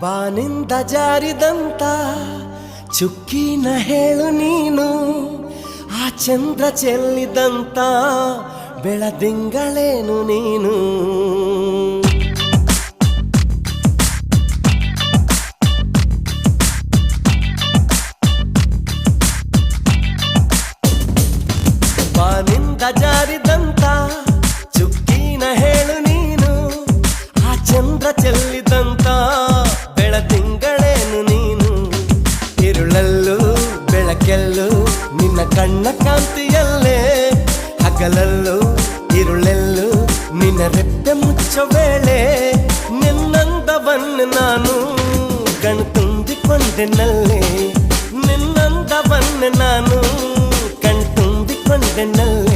ಬಾನಿಂದ ಜಾರಿದಂತ ಚುಕ್ಕಿನ ಹೇಳು ನೀನು, ಆ ಚಂದ್ರ ಚೆಲ್ಲಿದಂತ ಬೆಳದಿಂಗಳೇನು ನೀನು. ಬಾನಿಂದ ಜಾರಿದಂತ ಚುಕ್ಕಿನ ಹೇಳು ನೀನು, ಆ ಚಂದ್ರ ಚೆಲ್ಲಿದಂತ ಬೆಳದಿಂಗಳೇನು ನೀನು. ಇರುಳಲ್ಲೂ ಬೆಳಕೆಲ್ಲೂ ನಿನ್ನ ಕಣ್ಣ ಕಾಂತಿಯಲ್ಲೇ, ಹಗಲಲ್ಲೂ ಇರುಳೆಲ್ಲೂ ನಿನ್ನ ರೆಪ್ಪೆ ಮುಚ್ಚೋ ವೇಳೆ. ನಿನ್ನಂದವನ್ನು ನಾನು ಕಣ್ತುಂಬಿಕೊಂಡೆನಲ್ಲೇ, ನಿನ್ನಂದವನ್ನು ನಾನು ಕಣ್ತುಂಬಿಕೊಂಡೆನಲ್ಲೇ.